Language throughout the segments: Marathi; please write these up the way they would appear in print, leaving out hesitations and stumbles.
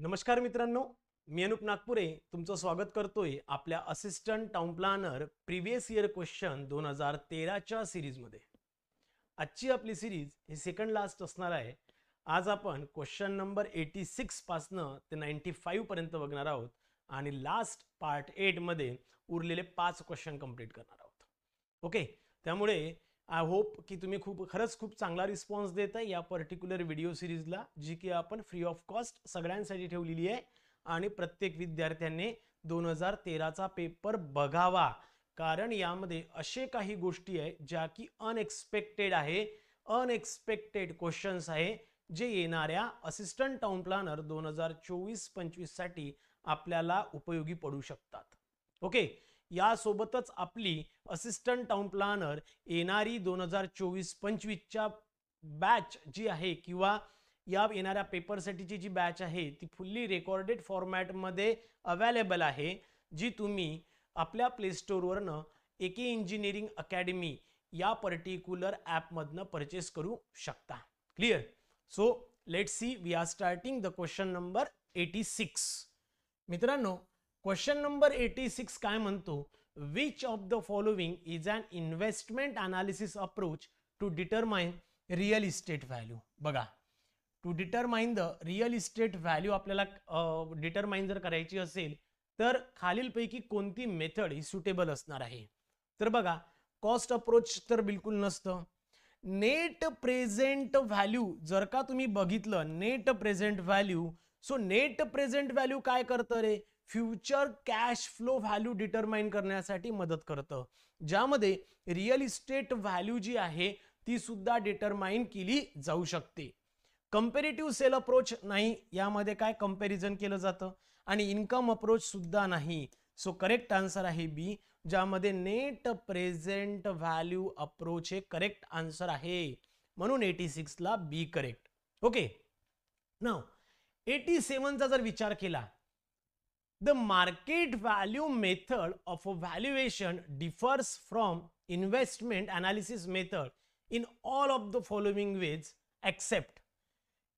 नमस्कार मित्रांनो, मी अनुप नागपुरे तुमचं स्वागत करतोय आपल्या assistant town planner previous year question 2013च्या सिरीजमध्ये. आजची आपली सिरीज ही सेकंड लास्ट असणार आहे. आज आपण क्वेश्चन नंबर 86 पासनं ते 95 पर्यंत बघणार आहोत आणि लास्ट पार्ट 8 मध्ये उरलेले 5 क्वेश्चन कंप्लीट करणार आहोत. ओके, त्यामुळे आय होप की तुम्ही खरंच खूप चांगला रिस्पॉन्स देताय या पर्टिक्युलर व्हिडिओ सिरीजला, जी की आपण फ्री ऑफ कॉस्ट सगळ्यांसाठी ठेवलेली आहे आणि प्रत्येक विद्यार्थ्यांनी 2013चा पेपर बघावा, कारण यामध्ये असे काही गोष्टी आहे ज्या की अनएक्सपेक्टेड आहे, अनएक्सपेक्टेड क्वेश्चन्स आहे जे येणाऱ्या असिस्टंट टाउन प्लॅनर 2024-25 साठी आपल्याला उपयोगी पडू शकतात. ओके, यासोबतच आपली असिस्टंट टाउन प्लॅनर येणारी 2024-25च्या बॅच जी आहे किंवा या येणाऱ्या पेपरसाठीची जी बॅच आहे ती फुल्ली रेकॉर्डेड फॉर्मॅटमध्ये अवेलेबल आहे, जी तुम्ही आपल्या प्ले स्टोअरवरनं एके इंजिनिअरिंग अकॅडमी या पर्टिक्युलर ॲपमधनं परचेस करू शकता. Clear? So let's see, we are starting the question number 86. मित्रांनो, क्वेश्चन नंबर 86 काय म्हणतो? Which of the following is an investment analysis approach to determine real estate value. बघा, to determine the real estate value आपल्याला डिटरमाइन जर करायची असेल तर खालीलपैकी कोणती मेथड ही सुटेबल असणार आहे? तर बघा, कॉस्ट अप्रोच तर बिलकुल नसतं. नेट प्रेझेंट व्हॅल्यू जर का तुम्ही बघितलं, net present value, so net present value काय करतं रे? Future cash flow value determine करण्यासाठी मदत करतं, ज्यामध्ये रिअल इस्टेट व्हॅल्यू जी आहे ती सुद्धा डिटरमाइन केली जाऊ शकते. कंपॅरेटिव्ह सेल अप्रोच नाही, यामध्ये काय कंपॅरिझन केलं जातं, आणि इन्कम अप्रोच सुद्धा नाही. सो करेक्ट आन्सर आहे बी, ज्यामध्ये नेट प्रेझेंट व्हॅल्यू अप्रोच हे करेक्ट आन्सर आहे. म्हणून 86 ला बी करेक्ट. ओके, नाउ 87 चा जर विचार केला, the market value method of valuation differs from investment analysis method in all of the following ways except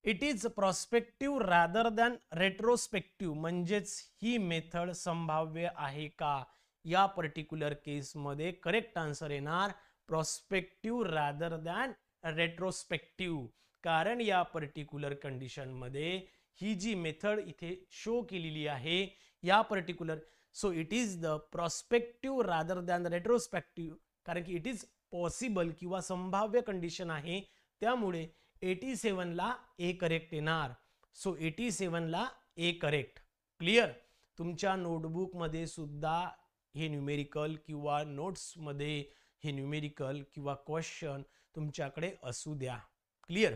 it is prospective rather than retrospective. म्हणजेच ही मेथड संभाव्य आहे का? या पर्टिक्युलर केस मध्ये करेक्ट आन्सर येणार प्रॉस्पेक्टिव्ह रादर दॅन रेट्रोस्पेक्टिव्ह, कारण या पर्टिक्युलर कंडिशन मध्ये ही जी मेथड इथे शो केलेली आहे या particular, so it is the prospective rather than retrospective, कारण की इट इज पॉसिबल किंवा संभाव्य कंडिशन आहे, त्यामुळे 87 ला ए करेक्ट येणार. सो 87 ला ए करेक्ट. क्लिअर? तुमच्या नोटबुक मध्ये सुद्धा हे न्यूमेरिकल किंवा नोट्स मध्ये हे न्यूमेरिकल किंवा क्वेश्चन तुमच्याकडे असू द्या. क्लिअर?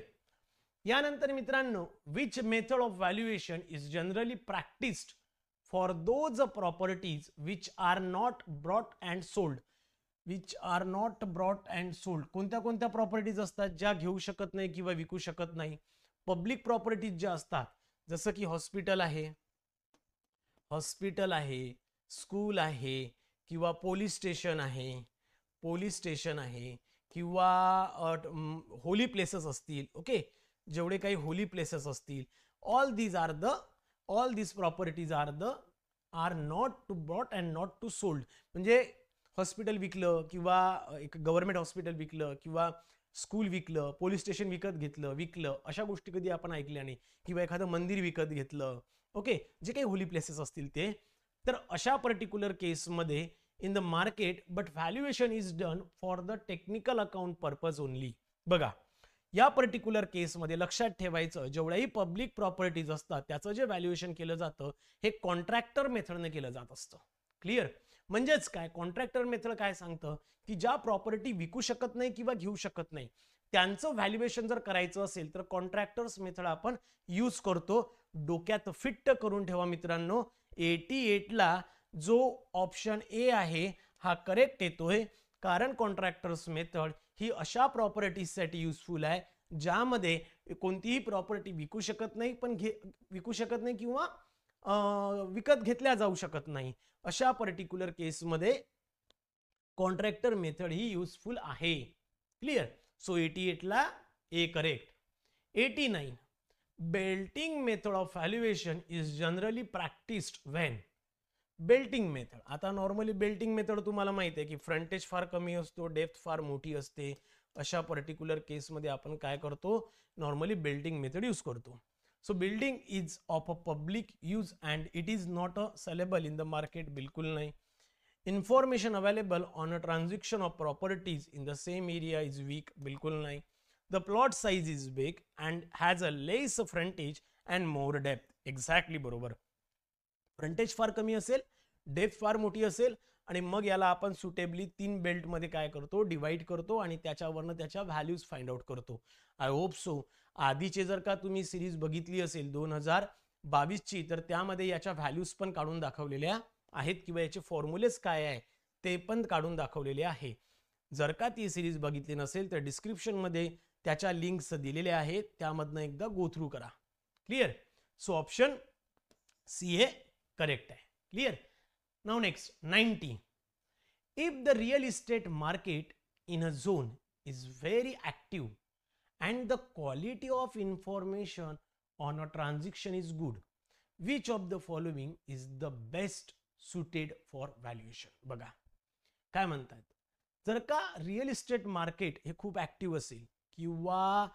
यानंतर मित्रांनो, which method of valuation is generally practised for those properties which are not brought and sold. Which are not brought and sold, कोणत्या कोणत्या प्रॉपर्टीज असतात ज्या घेऊ शकत नाही किंवा विकू शकत नाही? पब्लिक प्रॉपर्टीज ज्या असतात, जसं की हॉस्पिटल आहे, स्कूल आहे, किंवा पोलीस स्टेशन आहे, किंवा होली प्लेसेस असतील. ओके, जेवढे काही होली प्लेसेस असतील, all these properties are not to bought and not to sold. म्हणजे हॉस्पिटल विकलं किंवा एक गव्हर्नमेंट हॉस्पिटल विकलं किंवा स्कूल विकलं, पोलीस स्टेशन विकलं, अशा गोष्टी कधी आपण ऐकल्या नाही. किंवा एखादं मंदिर विकत घेतलं. ओके, जे काही होली प्लेसेस असतील ते, तर अशा पर्टिक्युलर केसमध्ये in the market but valuation is done for the technical account purpose only. बघा, या पर्टिक्युलर केसमध्ये लक्षात ठेवायचं, जेवढ्याही पब्लिक प्रॉपर्टीज असतात त्याचं जे व्हॅल्युएशन केलं जातं हे कॉन्ट्रॅक्टर मेथडने केलं जात असतं. क्लिअर? म्हणजेच काय, कॉन्ट्रॅक्टर मेथड काय सांगतं की ज्या प्रॉपर्टी विकू शकत नाही किंवा घेऊ शकत नाही त्यांचं व्हॅल्युएशन जर करायचं असेल तर कॉन्ट्रॅक्टर्स मेथड आपण यूज करतो. डोक्यात फिट्ट करून ठेवा मित्रांनो, 88 ला जो ऑप्शन ए आहे हा करेक्ट येतोय, कारण कॉन्ट्रॅक्टर्स मेथड ही अशा प्रॉपर्टीजसाठी युजफुल आहे ज्यामध्ये कोणतीही प्रॉपर्टी विकू शकत नाही किंवा विकत घेतल्या जाऊ शकत नाही. अशा पर्टिक्युलर केसमध्ये कॉन्ट्रॅक्टर मेथड ही युजफुल आहे. क्लिअर? सो 88 ला A correct. 89, belting method of valuation is generally practised when. Belting method, आता नॉर्मली बेल्टिंग मेथड तुम्हाला माहिती आहे की फ्रंटेज फार कमी असतो, डेप्थ फार मोठी असते. अशा पर्टिक्युलर केसमध्ये आपण काय करतो, नॉर्मली बेल्टिंग मेथड यूज करतो. So building is of a public use and it is not a saleable in the market, बिलकुल नाही. Information available on a transaction of properties in the same area is weak, बिलकुल नाही. The plot size is big and has a less frontage and more depth, exactly बरोबर. फ्रंटेज फार कमी असेल, डेप्थ फार मोठी असेल आणि मग याला आपण सुटेबली 3 बेल्टमध्ये काय करतो, डिवाइड करतो आणि त्याच्यावरनं त्याच्या व्हॅल्यूज फाइंड आउट करतो. आय होप सो आधीचे जर का तुम्ही सिरीज बघितली असेल 2022 ची, तर त्यामध्ये याच्या व्हॅल्यूज पण काढून दाखवलेल्या आहेत किंवा याचे फॉर्म्युलेज काय आहे ते पण काढून दाखवलेले आहे. जर का ती सिरीज बघितली नसेल तर डिस्क्रिप्शनमध्ये त्याच्या लिंक्स दिलेल्या आहेत, त्यामधनं एकदा गो थ्रू करा. क्लिअर. सो ऑप्शन सी हे करेक्ट आहे. Clear. Now next 90. If the real estate market in a zone is very active and the quality of information on a transaction is good, which of the following is the best suited for valuation? बघा काय म्हणतात, जर का रिअल इस्टेट मार्केट हे खूप ऍक्टिव्ह असेल किंवा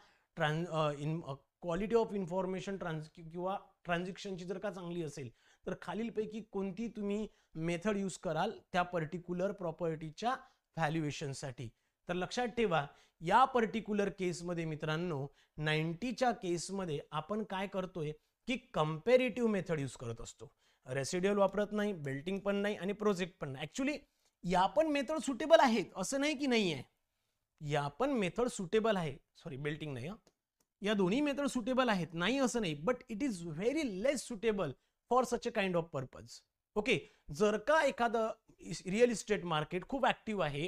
क्वालिटी ऑफ इन्फॉर्मेशन किंवा ट्रान्झॅक्शनची जर का चांगली असेल, तर खालीलपैकी कोणती तुम्ही मेथड यूज कराल त्या पर्टिक्युलर प्रॉपर्टीच्या व्हॅल्युएशनसाठी. तर लक्षात ठेवा, या पर्टिक्युलर केसमध्ये मित्रांनो 90च्या केसमध्ये आपण काय करतोय की कंपॅरेटिव्ह मेथड यूज करत असतो. रेसिड्युअल वापरत नाही, बेल्टिंग पण नाही आणि प्रोजेक्ट पण नाही. ऍक्च्युली या पण मेथड सुटेबल आहेत, असं नाही की नाही आहे. या पण मेथड सुटेबल आहे, सॉरी बेल्टिंग नाही, या दोन्ही मेथड सुटेबल आहेत, नाही असं नाही, but it is very less suitable for such a kind of purpose. Okay. जर का एखादं रिअल इस्टेट मार्केट खूप ऍक्टिव्ह आहे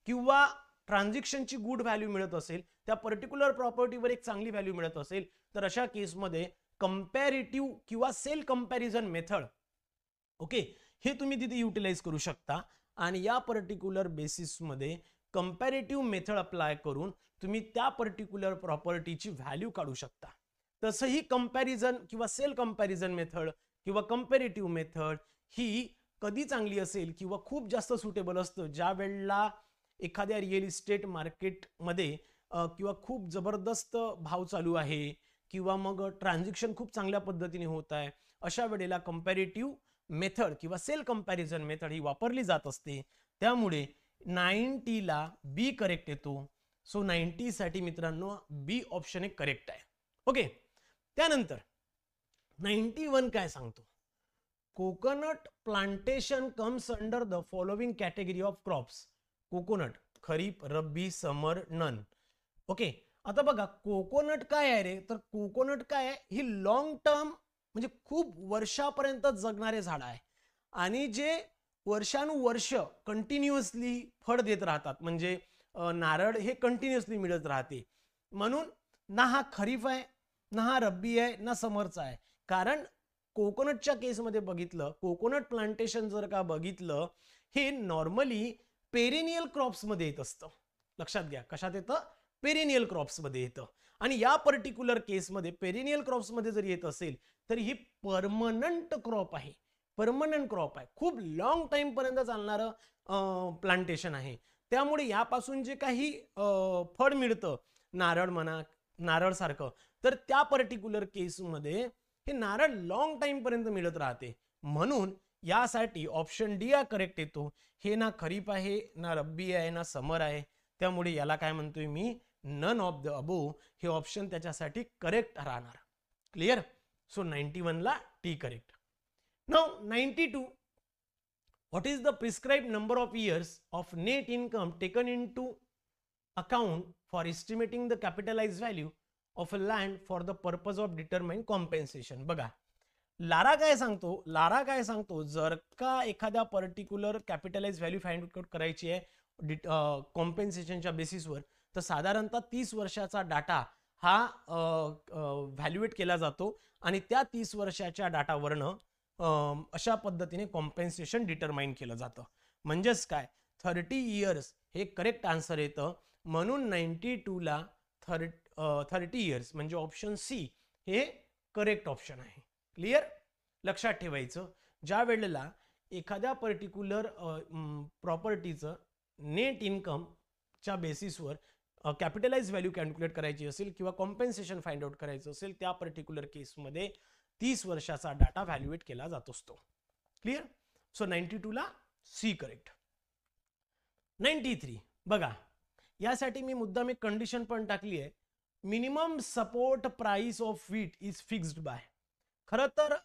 किंवा ट्रान्झॅक्शनची गुड व्हॅल्यू मिळत असेल, त्या पर्टिक्युलर प्रॉपर्टीवर एक चांगली व्हॅल्यू मिळत असेल, तर अशा केसमध्ये कंपॅरेटिव्ह किंवा सेल कंपॅरिझन मेथड, ओके, हे तुम्ही तिथे युटिलाइज करू शकता आणि या पर्टिक्युलर बेसिसमध्ये कंपॅरेटिव्ह मेथड अप्लाय करून तुम्ही त्या पर्टिक्युलर प्रॉपर्टीची व्हॅल्यू काढू शकता. तसंही कंपॅरिझन किंवा सेल कंपॅरिझन मेथड किंवा कंपॅरेटिव्ह मेथड ही कधी चांगली असेल किंवा खूप जास्त सुटेबल असतं ज्या वेळेला एखाद्या रिअल इस्टेट मार्केटमध्ये किंवा खूप जबरदस्त भाव चालू आहे किंवा मग ट्रान्झॅक्शन खूप चांगल्या पद्धतीने होत आहे. अशा वेळेला कंपॅरेटिव्ह मेथड किंवा सेल कंपॅरिझन मेथड ही वापरली जात असते. त्यामुळे 90ला बी करेक्ट येतो. सो 90 साठी मित्रांनो बी ऑप्शन एक करेक्ट आहे. ओके. त्यानंतर 91 काय सांगतो, coconut plantation comes under the following category of crops. Coconut kharif, rabi, summer, none. Okay. आता बघा कोकोनट काय आहे रे, तर कोकोनट काय आहे, ही लॉंग टर्म म्हणजे खूप वर्षापर्यंत जगणारे झाड आहे आणि जे वर्षानुवर्ष कंटिन्युअसली फळ देत राहतात. म्हणजे नारळ हे कंटिन्युअसली मिळत राहते. म्हणून ना हा खरीफ आहे, ना हा रब्बी आहे, ना समरचा आहे. कारण कोकोनटच्या केसमध्ये बघितलं, कोकोनट प्लांटेशन जर का बघितलं, हे नॉर्मली पेरेनियल क्रॉप्स मध्ये येत असतं. लक्षात घ्या, कशात येतं, पेरेनियल क्रॉप्स मध्ये येतं. आणि या पर्टिक्युलर केसमध्ये पेरेनियल क्रॉप्स मध्ये जर येत असेल तर ही परमनंट क्रॉप आहे. परमनंट क्रॉप आहे, खूप लॉंग टाइम पर्यंत चालणारं प्लांटेशन आहे. त्यामुळे यापासून जे काही फळ मिळतं, नारळ म्हणा, नारळ सारखं, तर त्या पर्टिक्युलर केसमध्ये हे नारळ लॉंग टाइम पर्यंत मिळत राहते. म्हणून यासाठी ऑप्शन डी हा करेक्ट येतो. हे ना खरीप आहे, ना रब्बी आहे, ना समर आहे. त्यामुळे याला काय म्हणतोय मी, नन ऑफ द अबोव हे ऑप्शन त्याच्यासाठी करेक्ट राहणार. क्लिअर. सो 91 ला T correct. Now 92. What is the prescribed number of years of net income taken into account for estimating the capitalized value of a land for the purpose of determining compensation? बघा लारा काय सांगतो, लारा काय सांगतो, जर का एखाद्या particular capitalise value find out करायची आहे कॉम्पेन्सेशनच्या बेसिसवर, तर साधारणतः 30 वर्षाचा डाटा हा व्हॅल्युएट केला जातो आणि त्या 30 वर्षाच्या डाटावरनं अशा पद्धतीने कॉम्पेन्सेशन डिटरमाइन केलं जातं. म्हणजेच काय, 30 इयर्स हे करेक्ट आन्सर येतं. म्हणून 92 ला 30 इयर्स म्हणजे ऑप्शन सी हे करेक्ट ऑप्शन आहे. क्लिअर? लक्षात ठेवायचं, ज्या वेळेला एखाद्या पर्टिक्युलर प्रॉपर्टीचं नेट इन्कमच्या बेसिसवर कॅपिटलाइज व्हॅल्यू कॅल्क्युलेट करायची असेल किंवा कॉम्पेन्सेशन फाइंड आउट करायचं असेल, त्या पर्टिक्युलर केसमध्ये 30 वर्षाचा डाटा व्हॅल्युएट केला जात असतो. क्लिअर? सो 92 ला सी करेक्ट. 93 बघा, यासाठी मी मुद्दाम एक कंडिशन पण टाकली आहे, minimum support price of wheat is fixed by. खरं तर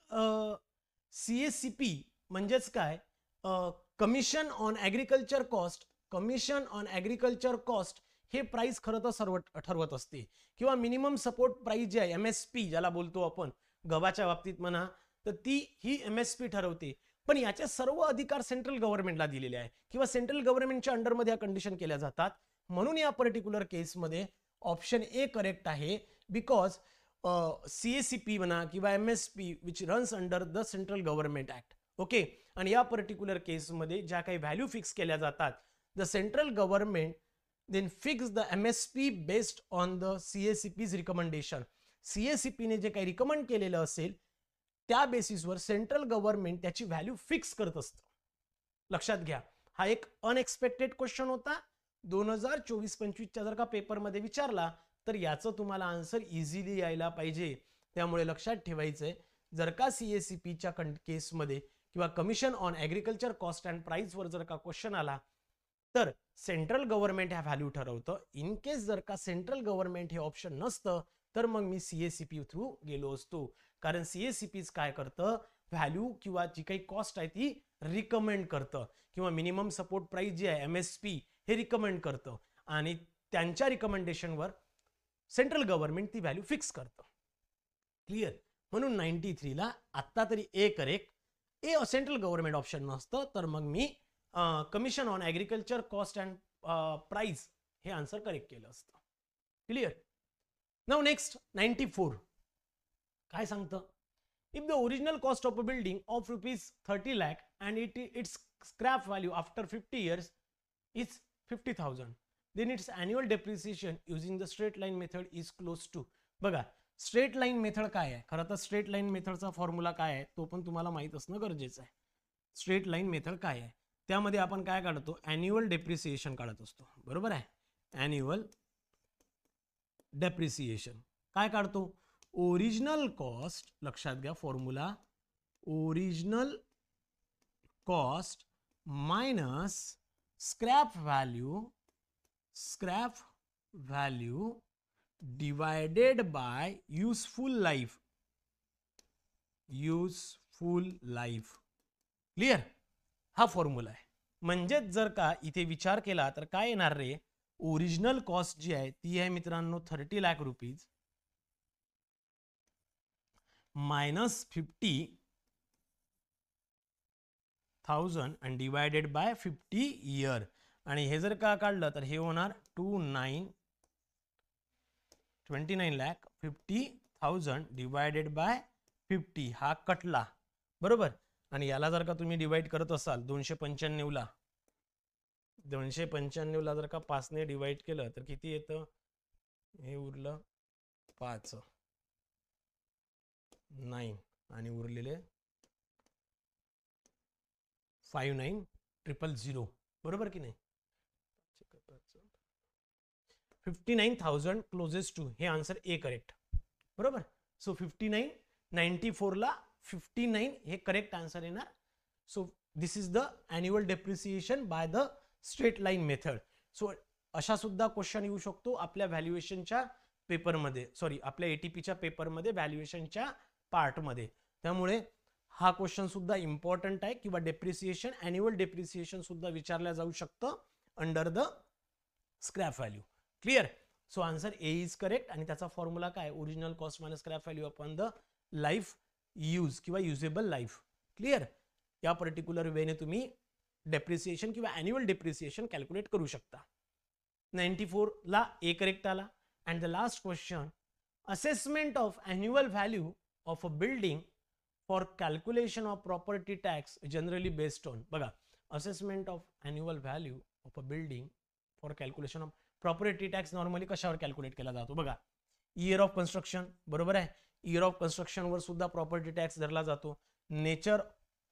CACP म्हणजेच काय, commission on agriculture cost, commission on agriculture cost हे प्राइस खरं तर सर्व ठरवत असते, किंवा मिनिमम सपोर्ट प्राइस जे आहे MSP ज्याला बोलतो आपण गव्हाच्या बाबतीत म्हणा, तर ती ही MSP ठरवते. पण याचे सर्व अधिकार सेंट्रल गव्हर्नमेंटला दिलेले आहे किंवा सेंट्रल गव्हर्नमेंटच्या अंडरमध्ये या कंडिशन केल्या जातात. म्हणून या पर्टिक्युलर केसमध्ये ऑप्शन ए करेक्ट आहे, बिकॉज CACP म्हणा किंवा MSP which runs under the central government act. Okay, आणि या पर्टिक्युलर केसमध्ये ज्या काही व्हॅल्यू फिक्स केल्या जातात, the central government then fix the MSP based on the CACP's recommendation. CACP ने जे काही रिकमेंड केलेलं असेल त्या बेसिसवर सेंट्रल गव्हर्नमेंट त्याची व्हॅल्यू फिक्स करत असतं. लक्षात घ्या, हा एक अनएक्सपेक्टेड क्वेश्चन होता. 2024-25च्या जर का पेपरमध्ये विचारला तर याचं तुम्हाला आन्सर इझिली यायला पाहिजे. त्यामुळे लक्षात ठेवायचंय, जर का CACPच्या केसमध्ये किंवा commission on agriculture cost and प्राइसवर जर का क्वेश्चन आला तर सेंट्रल गव्हर्नमेंट ह्या व्हॅल्यू ठरवतं. इन केस जर का सेंट्रल गव्हर्नमेंट हे ऑप्शन नसतं तर मग मी CACP थ्रू गेलो असतो, कारण CACPच काय करतं, व्हॅल्यू किंवा जी काही कॉस्ट आहे ती रिकमेंड करतं, किंवा मिनिमम सपोर्ट प्राइस जी आहे MSP हे रिकमेंड करतं, आणि त्यांच्या रिकमेंडेशनवर सेंट्रल गव्हर्नमेंट ती व्हॅल्यू फिक्स करतं. क्लिअर? म्हणून 93 ला आत्ता तरी A correct. A central government option नसतं तर मग मी commission on agriculture cost and price हे आन्सर करेक्ट केलं असतं. क्लिअर? नाउ नेक्स्ट 94 काय सांगतं, if the original cost of a building of ₹30 lakh and its scrap value after 50 years is 50,000, then its annual depreciation using the straight line method is close to. बघा, स्ट्रेट लाईन मेथड काय आहे, खरं तर स्ट्रेट लाईन मेथडचा फॉर्म्युला काय आहे तो पण तुम्हाला माहित असणं गरजेचं आहे. स्ट्रेट लाईन मेथड काय आहे, त्यामध्ये आपण काय काढतो, ॲन्युअल डेप्रिसिएशन काढत असतो. बरोबर आहे, ॲन्युअल डेप्रिसिएशन काय काढतो, ओरिजिनल कॉस्ट. लक्षात घ्या formula, original cost minus scrap value divided by useful life. Clear? हा फॉर्म्युला आहे. म्हणजेच जर का इथे विचार केला तर काय येणार रे, ओरिजिनल कॉस्ट जी आहे ती आहे मित्रांनो 30 लाख रुपीज मायनस 50,000 आणि डिवायडेड बाय 50 इयर, आणि हे जर का काढलं तर हे होणार 29 लाख 50,000 डिवायडेड बाय 50. हा कटला. बरोबर, आणि याला जर का तुम्ही डिवाइड करत असाल 295 ला, 295 ला जर का 5 ने डिवाइड केलं तर किती येतं, हे उरलं 5 9 आणि उरलेले 59,000. बरोबर की नाही, 59,000 क्लोजेस्ट टू, हे आन्सर ए करेक्ट. बरोबर, सो 59, 94 ला 59 हे करेक्ट आन्सर येणार. So this is the annual depreciation by the straight line method. So अशा सुद्धा क्वेश्चन येऊ शकतो आपल्या व्हॅल्युएशनच्या पेपरमध्ये, सॉरी आपल्या ATPच्या पेपरमध्ये व्हॅल्युएशनच्या पार्टमध्ये. त्यामुळे हा क्वेश्चन सुद्धा इम्पॉर्टंट आहे, किंवा डेप्रिसिएशन, ॲन्युअल डेप्रिसिएशन सुद्धा विचारल्या जाऊ शकतं under the scrap value. Clear? So answer A is correct, आणि त्याचा फॉर्म्युला काय, original cost minus scrap value upon the life use किंवा युजेबल लाईफ. क्लिअर? या पर्टिक्युलर वेने तुम्ही डेप्रिसिएशन किंवा ॲन्युअल डेप्रिसिएशन कॅल्क्युलेट करू शकता. 94 ला ए करेक्ट आला. And the last question, assessment of annual value of a building for calculation of property tax generally based on. बघा, assessment of annual value of a building for calculation of property tax normally कशावर कॅल्क्युलेट केला जातो, बघा, इयर ऑफ कन्स्ट्रक्शन. बरोबर आहे, इयर ऑफ कन्स्ट्रक्शनवर सुद्धा प्रॉपर्टी टॅक्स धरला जातो. Nature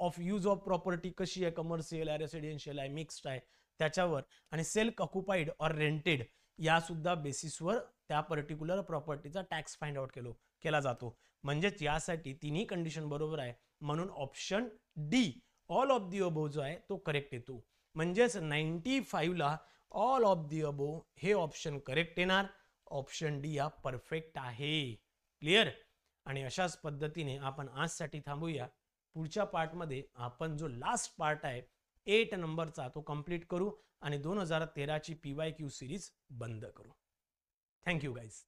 of use of property कशी आहे, कमर्शियल आहे, रेसिडेन्शियल आहे, मिक्स्ड आहे, त्याच्यावर, आणि सेल्फ ऑक्युपाईड ऑर रेंटेड या सुद्धा बेसिसवर त्या पर्टिक्युलर प्रॉपर्टीचा टॅक्स फाइंड आउट केला जातो. म्हणजेच यासाठी तिन्ही कंडिशन बरोबर आहे, म्हणून option D all of the above जो आहे तो करेक्ट येतो. म्हणजेच 95 ला ऑल ऑफ दी अबोव हे ऑप्शन करेक्ट येणार. ऑप्शन डी हा परफेक्ट आहे. क्लिअर. आणि अशाच पद्धतीने आपण आजसाठी थांबूया. पुढच्या पार्टमध्ये आपण जो लास्ट पार्ट आहे 8 नंबरचा तो कंप्लीट करू आणि 2013 ची PYQ सिरीज बंद करू. Thank you guys.